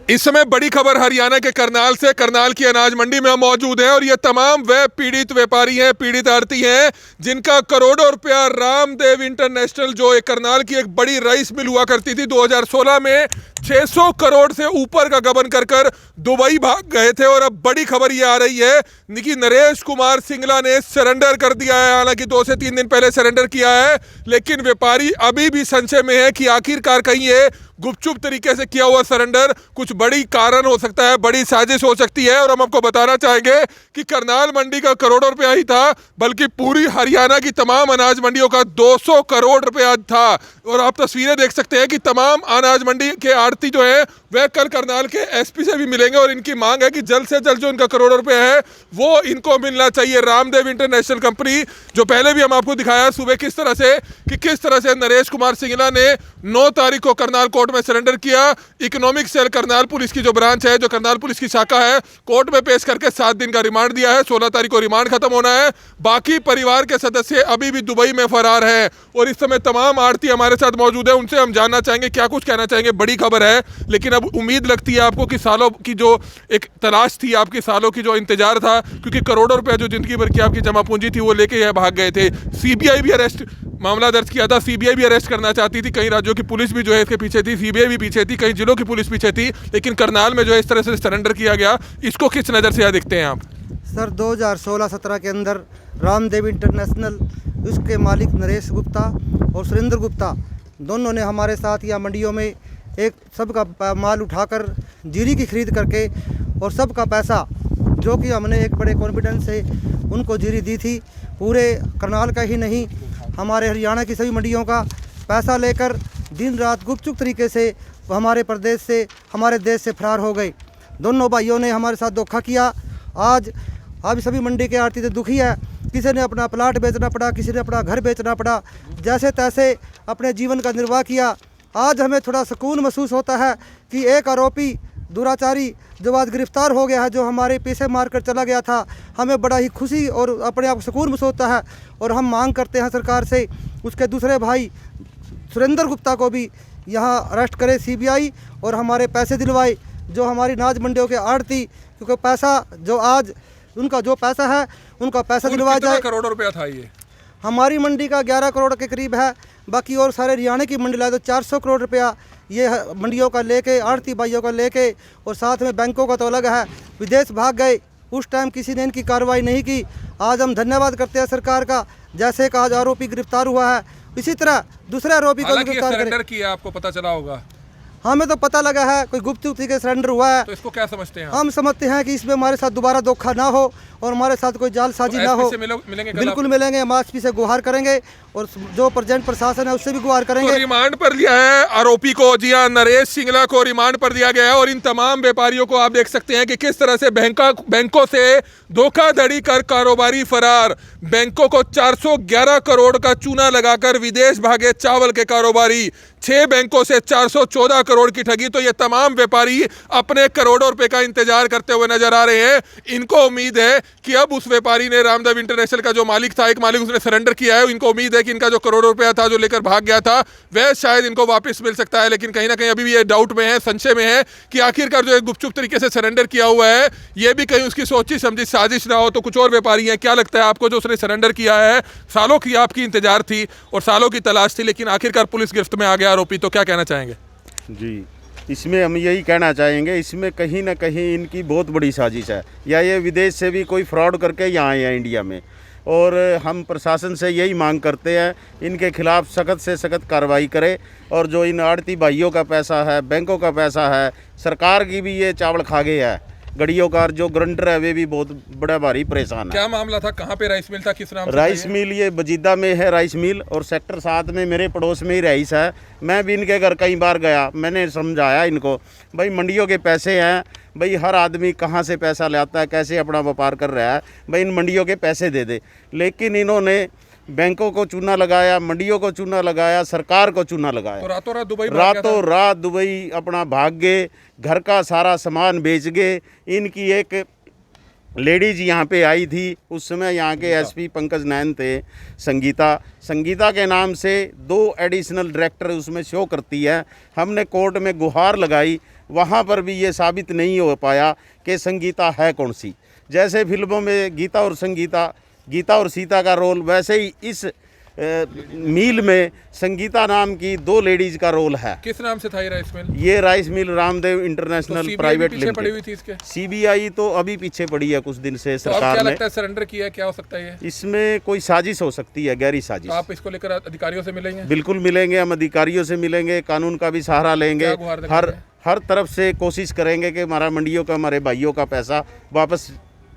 इस समय बड़ी खबर हरियाणा के करनाल से। करनाल की अनाज मंडी में हम मौजूद हैं और ये तमाम वह पीड़ित व्यापारी हैं, पीड़ित आड़ती हैं, जिनका करोड़ों रुपया रामदेव इंटरनेशनल, जो एक करनाल की एक बड़ी राइस मिल हुआ करती थी, 2016 में 600 करोड़ से ऊपर का गबन कर दुबई भाग गए थे। और अब बड़ी खबर ये आ रही है कि नरेश कुमार सिंगला ने सरेंडर कर दिया है। हालांकि 2 से 3 दिन पहले सरेंडर किया है, लेकिन व्यापारी अभी भी संशय में है कि आखिरकार कहीं ये गुपचुप तरीके से किया हुआ सरेंडर कुछ बड़ी कारण हो सकता है, बड़ी साजिश हो सकती है। और हम आपको बताना चाहेंगे कि करनाल मंडी का करोड़ों रुपया ही था, बल्कि पूरी हरियाणा की तमाम अनाज मंडियों का 200 करोड़ रुपया था। और आप तस्वीरें देख सकते हैं कि तमाम अनाज मंडी के आड़ती जो है वह कल करनाल के एसपी से भी मिलेंगे और इनकी मांग है कि जल्द से जल्द जो इनका करोड़ों रुपया है वो इनको मिलना चाहिए। रामदेव इंटरनेशनल कंपनी, जो पहले भी हम आपको दिखाया सुबह किस तरह से नरेश कुमार सिंगला ने 9 तारीख को करनाल कोर्ट में सरेंडर किया। इकोनॉमिक सेल करनाल पुलिस की जो ब्रांच है, जो करनाल पुलिस की शाखा है, कोर्ट में पेश करके 7 दिन का रिमांड दिया है। 16 तारीख को रिमांड खत्म होना है। बाकी परिवार के सदस्य अभी भी दुबई में फरार है और इस समय तमाम आड़ती हमारे साथ मौजूद है। उनसे हम जानना चाहेंगे क्या कुछ कहना चाहेंगे। बड़ी खबर है, लेकिन अब उम्मीद लगती है आपको कि सालों की जो एक तलाश थी, आपकी सालों की जो इंतजार था, क्योंकि करोड़ों रुपया जो जिंदगी भर की आपकी जमा पूंजी थी वो लेके यह भाग गए थे। सीबीआई भी अरेस्ट मामला दर्ज किया था, सीबीआई भी अरेस्ट करना चाहती थी, कई राज्यों की पुलिस भी जो है इसके पीछे थी, सीबीआई भी पीछे थी, कई जिलों की पुलिस पीछे थी, लेकिन करनाल में जो है इस तरह से सरेंडर किया गया, इसको किस नज़र से देखते हैं आप? सर 2016-17 के अंदर रामदेव इंटरनेशनल, उसके मालिक नरेश गुप्ता और सुरेंद्र गुप्ता दोनों ने हमारे साथ या मंडियों में एक सबका माल उठाकर जीरी की खरीद करके और सबका पैसा, जो कि हमने एक बड़े कॉन्फिडेंस से उनको जीरी दी थी, पूरे करनाल का ही नहीं हमारे हरियाणा की सभी मंडियों का पैसा लेकर दिन रात गुपचुप तरीके से हमारे प्रदेश से, हमारे देश से फरार हो गए। दोनों भाइयों ने हमारे साथ धोखा किया। आज सभी मंडी के आड़ती से दुखी है। किसी ने अपना प्लाट बेचना पड़ा, किसी ने अपना घर बेचना पड़ा, जैसे तैसे अपने जीवन का निर्वाह किया। आज हमें थोड़ा सुकून महसूस होता है कि एक आरोपी दुराचारी जो आज गिरफ्तार हो गया है, जो हमारे पीछे मारकर चला गया था, हमें बड़ा ही खुशी और अपने आप को सुकून महसूस होता है। और हम मांग करते हैं सरकार से उसके दूसरे भाई सुरेंद्र गुप्ता को भी यहाँ अरेस्ट करे सीबीआई और हमारे पैसे दिलवाए, जो हमारी अनाज मंडियों के आड़ती, क्योंकि पैसा जो आज उनका जो पैसा है उनका पैसा दिलवाया जाए। करोड़ों रुपया था ये? हमारी मंडी का 11 करोड़ के करीब है, बाकी और सारे हरियाणा की मंडी लाए तो 400 करोड़ रुपया ये मंडियों का लेके, आड़ती भाइयों का लेके, और साथ में बैंकों का तो अलग है, विदेश भाग गए। उस टाइम किसी ने इनकी कार्रवाई नहीं की। आज हम धन्यवाद करते हैं सरकार का, जैसे कि आज आरोपी गिरफ्तार हुआ है, इसी तरह दूसरे आरोपी को गिरफ्तार करें। किया, आपको पता चला होगा? हमें तो पता लगा है कोई गुप्त तरीके सरेंडर हुआ है। तो इसको क्या समझते हैं? हम समझते हैं कि इसमें हमारे साथ दोबारा धोखा ना हो और हमारे साथ कोई जालसाजी ना हो। बिल्कुल मिलेंगे, हम एसपी से गुहार करेंगे और जो प्रेजेंट प्रशासन है उससे भी गुहार करेंगे। तो रिमांड पर लिया है आरोपी को, जी हाँ, नरेश सिंगला को रिमांड पर दिया गया है। और इन तमाम व्यापारियों को आप देख सकते हैं कि किस तरह से बैंकों से धोखाधड़ी कर कारोबारी फरार। बैंकों को 411 करोड़ का चूना लगाकर विदेश भागे चावल के कारोबारी। 6 बैंकों से 414 करोड़ की ठगी। तो ये तमाम व्यापारी अपने करोड़ों रुपए का इंतजार करते हुए नजर आ रहे हैं। इनको उम्मीद है कि अब उस व्यापारी ने, रामदेव इंटरनेशनल का जो मालिक था, एक मालिक, उसने सरेंडर किया है। इनको उम्मीद है कि इनका जो करोड़ों रुपया था जो लेकर भाग गया था वह शायद इनको वापस मिल सकता है। लेकिन कहीं ना कहीं अभी भी ये डाउट में है, संशय में है कि आखिरकार जो एक गुपचुप तरीके से सरेंडर किया हुआ है ये भी कहीं उसकी सोची समझी साजिश ना हो। तो कुछ और व्यापारी हैं, क्या लगता है आपको, जो उसने सरेंडर किया है? सालों की आपकी इंतजार थी और सालों की तलाश थी, लेकिन आखिरकार पुलिस गिरफ्त में आ गया आरोपी, तो क्या कहना चाहेंगे? जी, इसमें हम यही कहना चाहेंगे, इसमें कहीं ना कहीं इनकी बहुत बड़ी साजिश है, या ये विदेश से भी कोई फ्रॉड करके यहाँ आए हैं इंडिया में। और हम प्रशासन से यही मांग करते हैं इनके खिलाफ़ सख्त से सख्त कार्रवाई करे। और जो इन आड़ती भाइयों का पैसा है, बैंकों का पैसा है, सरकार की भी ये चावल खा गए है। गड़ियों का जो ग्रंटर है वे भी बहुत बड़ा भारी परेशान है। क्या मामला था? कहाँ पे राइस मिल था? किस नाम से? राइस मिल ये बजीदा में है राइस मिल, और सेक्टर 7 में मेरे पड़ोस में ही रईस है। मैं भी इनके घर कई बार गया, मैंने समझाया इनको, भाई मंडियों के पैसे हैं, भाई हर आदमी कहाँ से पैसा लाता है, कैसे अपना व्यापार कर रहा है, भाई इन मंडियों के पैसे दे दे। लेकिन इन्होंने बैंकों को चूना लगाया, मंडियों को चूना लगाया, सरकार को चूना लगाया। तो रातों रात दुबई अपना भाग गए, घर का सारा सामान बेच गए। इनकी एक लेडीज यहाँ पे आई थी, उस समय यहाँ के एसपी पंकज नैन थे, संगीता के नाम से 2 एडिशनल डायरेक्टर उसमें शो करती है। हमने कोर्ट में गुहार लगाई, वहाँ पर भी ये साबित नहीं हो पाया कि संगीता है कौन सी। जैसे फिल्मों में गीता और सीता का रोल, वैसे ही इस मिल में संगीता नाम की 2 लेडीज का रोल है। किस नाम से था ये राइस मिल? ये rice mill Ramdev international private पीछे पड़ी हुई लिमिटेड। थी इसके? सीबीआई तो अभी पीछे पड़ी है कुछ दिन से तो अब सरकार क्या ने। लगता है सरेंडर किया है? क्या हो सकता है ये? इसमें कोई साजिश हो सकती है, गहरी तो साजिश। आप इसको लेकर अधिकारियों से मिलेंगे? बिल्कुल मिलेंगे, हम अधिकारियों से मिलेंगे, कानून का भी सहारा लेंगे, क्या गुहार लगाएंगे? हर तरफ से कोशिश करेंगे कि हमारा मंडियों का, हमारे भाइयों का पैसा वापस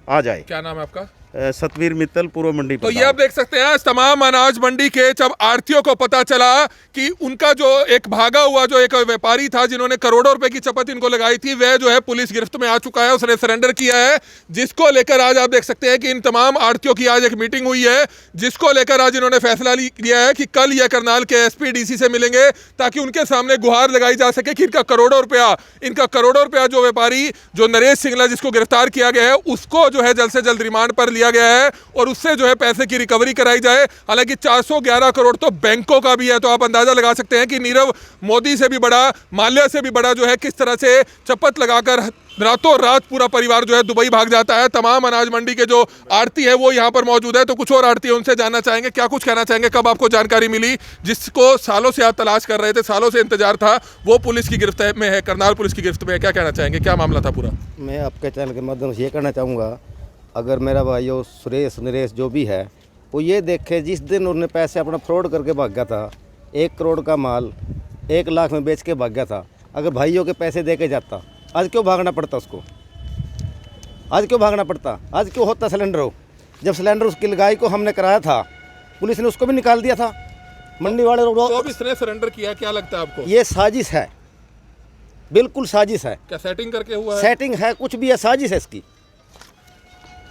आ जाए। क्या नाम है आपका? सतवीर मित्तल, पूर्व मंडी तो ये प्रधान। आप देख सकते हैं आज तमाम अनाज मंडी के जब आढ़तियों को पता चला कि उनका जो एक भागा हुआ जो एक व्यापारी था जिन्होंने करोड़ों रुपए की चपत इनको लगाई थी, वह जो है पुलिस गिरफ्त में आ चुका है, उसने सरेंडर किया है। जिसको लेकर आज आप देख सकते हैं कि इन तमाम आढ़तियों की आज एक मीटिंग हुई है, जिसको लेकर आज इन्होंने फैसला लिया है कि कल यह करनाल के एसपी डीसी से मिलेंगे ताकि उनके सामने गुहार लगाई जा सके कि इनका करोड़ों रुपया जो व्यापारी जो नरेश सिंगला जिसको गिरफ्तार किया गया है उसको जो है जल्द से जल्द रिमांड पर लिया गया है और उससे जो है पैसे की रिकवरी कराई जाए। हालांकि 411 करोड़ तो बैंकों का भी है, तो आप अंदाजा लगा सकते हैं कि नीरव मोदी से भी बड़ा, माल्या से भी बड़ा जो है किस तरह से चपत लगाकर रातों रात पूरा परिवार जो है दुबई भाग जाता है। तमाम अनाज मंडी के जो आड़ती है वो यहाँ पर मौजूद है, तो कुछ और आड़ती है उनसे जानना चाहेंगे क्या कुछ कहना चाहेंगे, कब आपको जानकारी मिली जिसको सालों से आप तलाश कर रहे थे, सालों से इंतजार था, वो पुलिस की गिरफ्त में है, करनाल पुलिस की गिरफ्त में है, क्या कहना चाहेंगे, क्या मामला था पूरा? मैं आपके चैनल के माध्यम से ये कहना चाहूँगा, अगर मेरा भाई वो सुरेश नरेश जो भी है वो ये देखे, जिस दिन उन्होंने पैसे अपना फ्रॉड करके भाग गया था, 1 करोड़ का माल 1 लाख में बेच के भाग गया था, अगर भाइयों के पैसे दे के जाता, आज क्यों भागना पड़ता उसको? आज क्यों भागना पड़ता? आज क्यों होता सिलेंडर हो? जब सिलेंडर उसकी लगाई को हमने कराया था, पुलिस ने उसको भी निकाल दिया था। मंडी वाले लोग तो अब इसने सरेंडर किया, क्या लगता है आपको? ये साजिश है, बिल्कुल साजिश है। क्या सेटिंग करके हुआ है? सेटिंग है, कुछ भी है, साजिश है इसकी।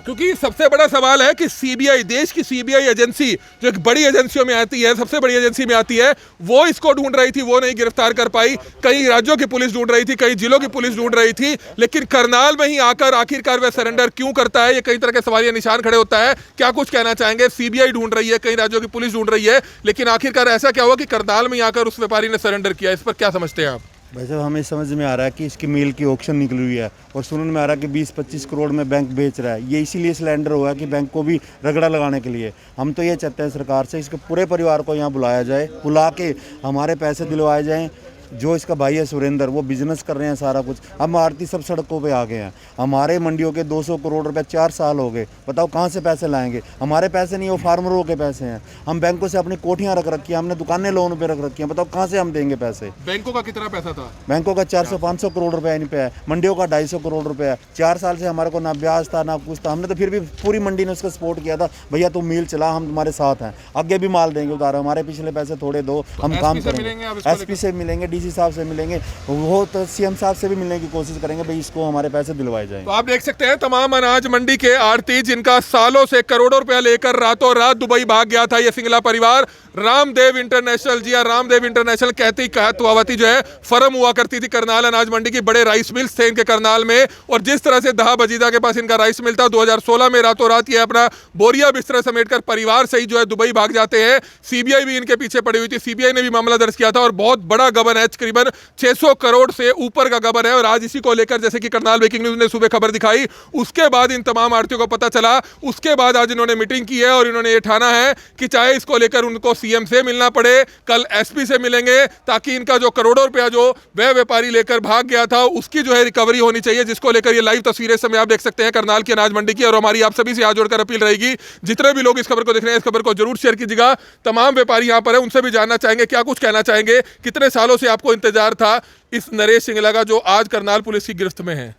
क्योंकि सबसे बड़ा सवाल है कि सीबीआई, देश की सीबीआई एजेंसी जो एक बड़ी एजेंसियों में आती है, सबसे बड़ी एजेंसी में आती है, वो इसको ढूंढ रही थी, वो नहीं गिरफ्तार कर पाई। कई राज्यों की पुलिस ढूंढ रही थी, कई जिलों की पुलिस ढूंढ रही थी, लेकिन करनाल में ही आकर आखिरकार वह सरेंडर क्यों करता है, ये कई तरह के सवालिया निशान खड़े होता है। क्या कुछ कहना चाहेंगे? सीबीआई ढूंढ रही है, कई राज्यों की पुलिस ढूंढ रही है, लेकिन आखिरकार ऐसा क्या हुआ कि करनाल में ही आकर उस व्यापारी ने सरेंडर किया? इस पर क्या समझते हैं आप? भाई साहब, हमें समझ में आ रहा है कि इसकी मील की ऑक्शन निकली हुई है और सुनने में आ रहा है कि 20-25 करोड़ में बैंक बेच रहा है। ये इसीलिए सिलेंडर हुआ कि बैंक को भी रगड़ा लगाने के लिए। हम तो ये चाहते हैं सरकार से इसके पूरे परिवार को यहाँ बुलाया जाए, बुला के हमारे पैसे दिलवाए जाएँ। जो इसका भाई है सुरेंद्र, वो बिजनेस कर रहे हैं सारा कुछ। हम आरती सब सड़कों पे आ गए हैं। हमारे मंडियों के 200 करोड़ रुपए 4 साल हो गए, बताओ कहाँ से पैसे लाएंगे? हमारे पैसे नहीं, वो फार्मरों के पैसे हैं। हम बैंकों से अपनी कोठियाँ रख रखी हैं, हमने दुकानें लोन पे रख रखी हैं, बताओ कहाँ से हम देंगे पैसे? बैंकों का कितना पैसा था? बैंकों का 400-500 करोड़ रुपए इन पे है, मंडियों का 250 करोड़ रुपए है। 4 साल से हमारे को ना ब्याज था ना कुछ था, हमने तो फिर भी पूरी मंडी ने उसका सपोर्ट किया था, भैया तुम मील चला, हम तुम्हारे साथ हैं, आगे भी माल देंगे उधार, हमारे पिछले पैसे थोड़े दो, हम काम करेंगे। एसपी से मिलेंगे, डीसी साहब से मिलेंगे, वो तो सीएम साहब से भी मिलने की कोशिश करेंगे, भाई इसको हमारे पैसे दिलवाए जाएं। तो आप देख सकते हैं तमाम अनाज मंडी के आड़ती जिनका सालों से करोड़ों रुपया लेकर रातों रात दुबई भाग गया था, ये सिंगला परिवार। रामदेव इंटरनेशनल, जी हाँ, रामदेव इंटरनेशनल कहतवावती जो है फर्म हुआ करती थी करनाल अनाज मंडी की, बड़े राइस मिल्स थे इनके करनाल में, और जिस तरह से दहा बजीदा के पास इनका राइस मिल था, 2016 में रातों रात ये अपना बोरिया बिस्तर समेटकर परिवार से ही जो है दुबई भाग जाते हैं। सीबीआई भी इनके पीछे पड़ी हुई थी, सीबीआई ने भी मामला दर्ज किया था और बहुत बड़ा गबन है, तकरीबन 600 करोड़ से ऊपर का गबन है। और आज इसी को लेकर जैसे कि करनाल ब्रेकिंग न्यूज ने सुबह खबर दिखाई, उसके बाद इन तमाम आड़तियों को पता चला, उसके बाद आज इन्होंने मीटिंग की है और इन्होंने ये ठाना है कि चाहे इसको लेकर उनको सीएम से मिलना पड़े, कल एसपी से मिलेंगे, ताकि इनका जो करोड़ों रुपया जो वह व्यापारी लेकर भाग गया था उसकी जो है रिकवरी होनी चाहिए। जिसको लेकर ये लाइव तस्वीरें समय आप देख सकते हैं करनाल की अनाज मंडी की। और हमारी आप सभी से हाथ जोड़कर अपील रहेगी, जितने भी लोग इस खबर को देख रहे हैं, इस खबर को जरूर शेयर कीजिएगा। तमाम व्यापारी यहाँ पर है, उनसे भी जानना चाहेंगे क्या कुछ कहना चाहेंगे, कितने सालों से आपको इंतजार था इस नरेश सिंगला का जो आज करनाल पुलिस की गिरफ्त में है?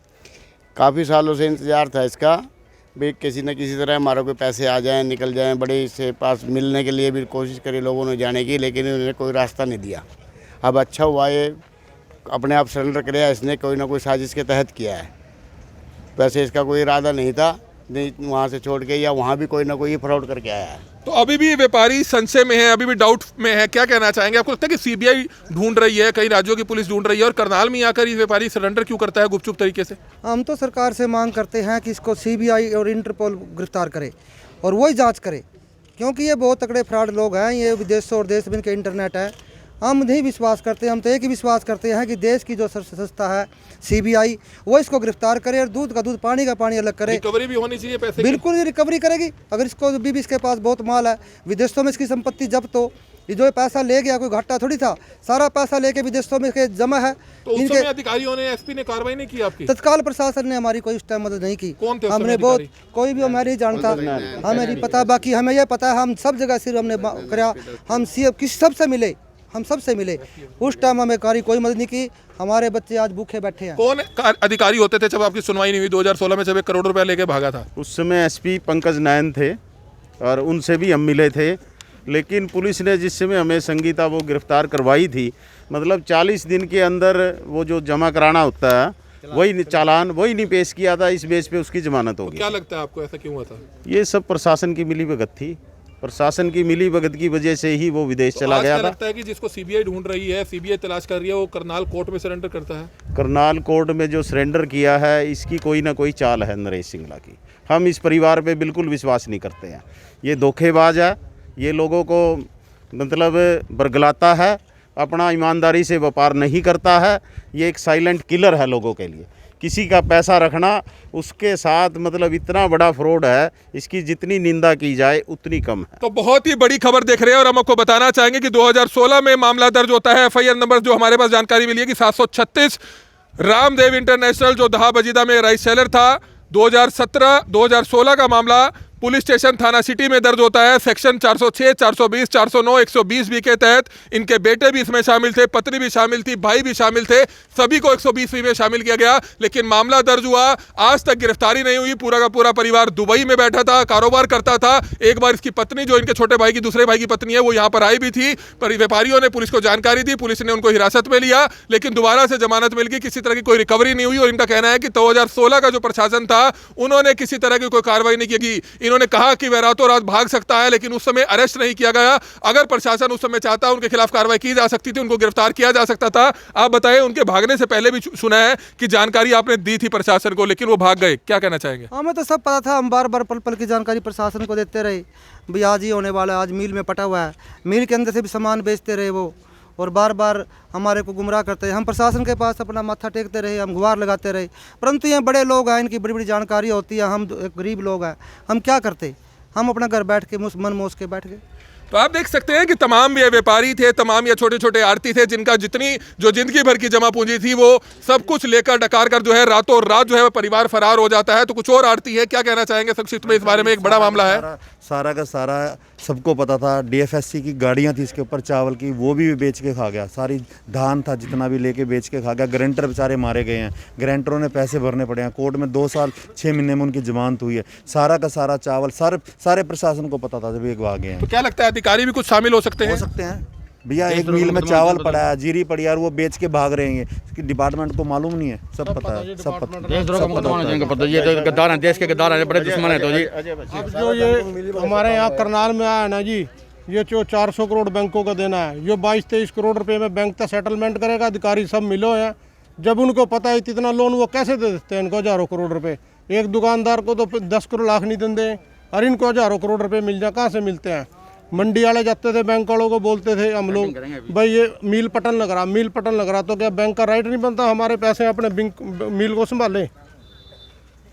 काफ़ी सालों से इंतज़ार था इसका, भी किसी न किसी तरह हमारे को पैसे आ जाएं, निकल जाएं। बड़े से पास मिलने के लिए भी कोशिश करी लोगों ने जाने की, लेकिन उन्होंने कोई रास्ता नहीं दिया। अब अच्छा हुआ ये अपने आप सरेंडर किया, इसने कोई ना कोई साजिश के तहत किया है। वैसे इसका कोई इरादा नहीं था, नहीं वहाँ से छोड़ के या वहाँ भी कोई ना कोई फ्रॉड करके आया है। तो अभी भी व्यापारी संशय में है, अभी भी डाउट में है, क्या कहना चाहेंगे? आपको लगता है कि सीबीआई ढूंढ रही है, कई राज्यों की पुलिस ढूंढ रही है, और करनाल में आकर ये व्यापारी सरेंडर क्यों करता है गुपचुप तरीके से? हम तो सरकार से मांग करते हैं कि इसको सीबीआई और इंटरपोल गिरफ्तार करे और वही जांच करे, क्योंकि ये बहुत तगड़े फ्रॉड लोग हैं। ये विदेशों और देश में इनके इंटरनेट है हम नहीं विश्वास करते, हम तो एक ही विश्वास करते हैं कि देश की जो संस्था है CBI वो इसको गिरफ्तार करे और दूध का दूध पानी का पानी अलग करे। रिकवरी भी होनी चाहिए पैसे की। बिल्कुल ये रिकवरी करेगी। अगर इसको बीबी इसके पास बहुत माल है, विदेशों में इसकी संपत्ति जब्त हो, ये जो पैसा ले गया कोई घाटा थोड़ी था, सारा पैसा लेके विदेशों में जमा है। तो उस समय अधिकारियों ने, SP ने कार्रवाई नहीं की आपकी? तत्काल प्रशासन ने हमारी कोई उस टाइम मदद नहीं की। कौन थे उस हमने समय बहुत अधिकारी? कोई भी हमें नहीं जानता, हमें नहीं पता। बाकी हमें यह पता है हम सब जगह सिर्फ हमने कराया, हम सबसे मिले, हम सबसे मिले। उस टाइम हमें कोई मदद नहीं की। हमारे बच्चे आज भूखे बैठे हैं। कौन अधिकारी होते थे जब आपकी सुनवाई नहीं हुई 2016 में, जब 1 करोड़ रुपया लेके भागा था? उस समय SP पंकज नयन थे और उनसे भी हम मिले थे, लेकिन पुलिस ने जिस समय हमें संगीता वो गिरफ्तार करवाई थी, मतलब 40 दिन के अंदर वो जो जमा कराना होता है वही चालान वही नहीं पेश किया था, इस बेस पे उसकी जमानत होगी। क्या लगता है आपको ऐसा क्यों हुआ था? ये सब प्रशासन की मिलीभगत थी, प्रशासन की मिलीभगत की वजह से ही वो विदेश चला आज गया क्या था। लगता है कि जिसको CBI ढूंढ रही है, CBI तलाश कर रही है, वो करनाल कोर्ट में सरेंडर करता है? करनाल कोर्ट में जो सरेंडर किया है इसकी कोई ना कोई चाल है नरेश सिंगला की। हम इस परिवार पे बिल्कुल विश्वास नहीं करते हैं। ये धोखेबाज है, ये लोगों को मतलब बरगलाता है, अपना ईमानदारी से व्यापार नहीं करता है। ये एक साइलेंट किलर है लोगों के लिए। किसी का पैसा रखना उसके साथ मतलब इतना बड़ा फ्रॉड है, इसकी जितनी निंदा की जाए उतनी कम है। तो बहुत ही बड़ी खबर देख रहे हैं और हम आपको बताना चाहेंगे कि 2016 में मामला दर्ज होता है। FIR नंबर जो हमारे पास जानकारी मिली है कि 736 रामदेव इंटरनेशनल जो दहा बजीदा में राइस सेलर था। 2016 का मामला पुलिस स्टेशन थाना सिटी में दर्ज होता है। सेक्शन 406, 420, 409, 120 बी के तहत इनके बेटे भी इसमें शामिल थे, पत्नी भी शामिल थी, भाई भी शामिल थे, सभी को 120 में शामिल किया गया। लेकिन मामला दर्ज हुआ, आज तक गिरफ्तारी नहीं हुई। पूरा का पूरा परिवार दुबई में बैठा था, कारोबार करता था। एक बार इसकी पत्नी जो इनके छोटे भाई की दूसरे भाई की पत्नी है वो यहाँ पर आई भी थी, पर व्यापारियों ने पुलिस को जानकारी दी, पुलिस ने उनको हिरासत में लिया, लेकिन दोबारा से जमानत मिल गई। किसी तरह की कोई रिकवरी नहीं हुई और इनका कहना है कि 2016 का जो प्रशासन था उन्होंने किसी तरह की कोई कार्रवाई नहीं की। इन्होंने कहा कि वह रातों रात भाग सकता है, लेकिन उस समय अरेस्ट नहीं किया गया। अगर प्रशासन उस समय चाहता उनके खिलाफ कार्रवाई की जा सकती थी, उनको गिरफ्तार किया जा सकता था। आप बताएं, उनके भागने से पहले भी सुना है कि जानकारी आपने दी थी प्रशासन को, लेकिन वो भाग गए। क्या कहना चाहेंगे? हमें तो सब पता था, हम बार बार पल पल की जानकारी प्रशासन को देते रहे। भाई आज ही होने वाला है, आज मिल में पटा हुआ है, मिल के अंदर से भी सामान बेचते रहे वो, और बार बार हमारे को गुमराह करते हैं। हम प्रशासन के पास अपना माथा टेकते रहे, हम गुहार लगाते रहे, परंतु ये बड़े लोग हैं, इनकी बड़ी बड़ी जानकारी होती है। हम गरीब लोग हैं, हम क्या करते? हम अपना घर बैठ के मन मोस के बैठ गए। तो आप देख सकते हैं कि तमाम ये व्यापारी थे, तमाम ये छोटे छोटे आड़ती थे, जिनका जितनी जो जिंदगी भर की जमा पूंजी थी वो सब कुछ लेकर डकार कर जो है रातों रात जो है परिवार फरार हो जाता है। तो कुछ और आड़ती है, क्या कहना चाहेंगे संक्षिप्त में इस बारे में? एक बड़ा मामला है, सारा का सारा सबको पता था। DFSC की गाड़ियां थी इसके ऊपर चावल की, वो भी बेच के खा गया। सारी धान था जितना भी लेके बेच के खा गया। गारंटर बेचारे मारे गए हैं, गारंटरों ने पैसे भरने पड़े हैं। कोर्ट में 2 साल 6 महीने में उनकी जमानत हुई है। सारा का सारा चावल सारे प्रशासन को पता था जब एक भागे हैं। तो क्या लगता है अधिकारी भी कुछ शामिल हो सकते हैं? भैया एक मिल में चावल पड़ा है, जीरी पड़ी है और वो बेच के भाग रहे हैं। इसकी डिपार्टमेंट को मालूम नहीं है, सब पता है, सब पता है। ये तो गद्दार हैं, देश के गद्दार हैं, बड़े दुश्मन है। तो जी अब जो ये हमारे यहाँ करनाल में आया ना जी, ये जो 400 करोड़ बैंकों का देना है, ये 22-23 करोड़ रुपए में बैंक का सेटलमेंट करेगा। अधिकारी सब मिलो हैं, जब उनको पता है इतना लोन वो कैसे दे देते हैं इनको हज़ारों करोड़ रुपए? एक दुकानदार को तो 10 करोड़ लाख नहीं देंगे और इनको हज़ारों करोड़ रुपए मिल जाए, कहाँ से मिलते हैं? मंडी वाले जाते थे, बैंक वालों को बोलते थे हम लोग, भाई ये मिल पटन लग रहा, तो क्या बैंक का राइट नहीं बनता हमारे पैसे अपने मिल को संभालें?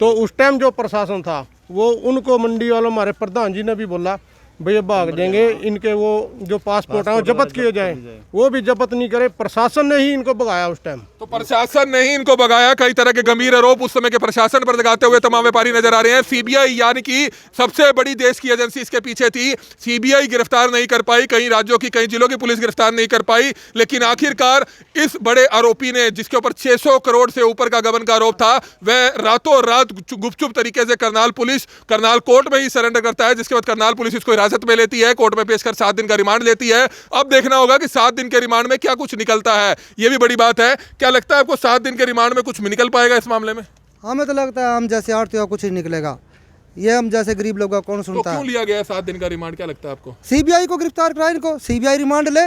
तो उस टाइम जो प्रशासन था वो उनको मंडी वालों हमारे प्रधान जी ने भी बोला भैया भाग जाएंगे, इनके वो जो पासपोर्ट है वो जब्त किए जाए, वो भी जब्त नहीं करे। प्रशासन ने ही इनको भगाया उस टाइम। तो प्रशासन ने ही इनको भगाया। कई तरह के गंभीर आरोप उस समय के प्रशासन पर लगाते हुए तमाम व्यापारी नजर आ रहे हैं। CBI यानी कि सबसे बड़ी देश की एजेंसी इसके पीछे थी। CBI गिरफ्तार नहीं कर पाई, कई राज्यों की कई जिलों की पुलिस गिरफ्तार नहीं कर पाई, लेकिन आखिरकार इस बड़े आरोपी ने, जिसके ऊपर 600 करोड़ से ऊपर का गबन का आरोप था, वह रातों रात गुपचुप तरीके से करनाल कोर्ट में ही सरेंडर करता है, जिसके बाद करनाल पुलिस इसको हिरासत में लेती है, कोर्ट में पेश कर 7 दिन का रिमांड लेती है। अब देखना होगा कि 7 दिन के रिमांड में क्या कुछ निकलता है, यह भी बड़ी बात है। क्या लगता है आपको 7 दिन के रिमांड में कुछ निकल पाएगा इस मामले में? हमें तो लगता है हम जैसे आड़ती हो कुछ ही निकलेगा, ये हम जैसे गरीब लोगों का कौन तो सुनता है? क्यों लिया गया 7 दिन का रिमांड, क्या लगता है आपको? CBI को गिरफ्तार कराए, इनको CBI रिमांड ले।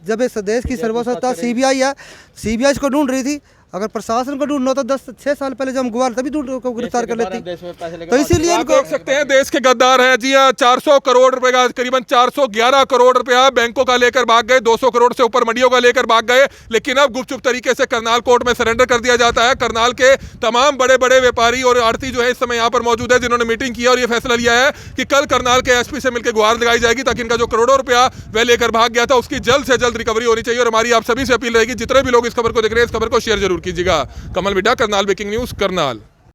जब इस देश की सर्वसत्ता CBI है, CBI इसको ढूंढ रही थी। अगर प्रशासन को ढूंढना तो 6 साल पहले जब हम गुआर तभी ढूंढ को गिरफ्तार कर लेती। तो इसीलिए आप इनको देख सकते हैं देश के गद्दार हैं जी हाँ। 400 करोड़ रुपए का, करीबन 411 करोड़ रुपया बैंकों का लेकर भाग गए, 200 करोड़ से ऊपर मंडियों का लेकर भाग गए, लेकिन अब गुपचुप तरीके से करनाल कोर्ट में सरेंडर कर दिया जाता है। करनाल के तमाम बड़े बड़े व्यापारी और आड़ती जो है इस समय यहाँ पर मौजूद है, जिन्होंने मीटिंग की और ये फैसला लिया है कि कल करनाल के एसपी से मिलकर गुहार लगाई जाएगी ताकि इनका जो करोड़ों रुपया वह लेकर भाग गया था उसकी जल्द से जल्द रिकवरी होनी चाहिए। और हमारी आप सभी से अपील रहेगी, जितने भी लोग इस खबर को देख रहे हैं इस खबर को शेयर जरूर कीजिएगा। कमल विड्डा, करनाल ब्रेकिंग न्यूज, करनाल।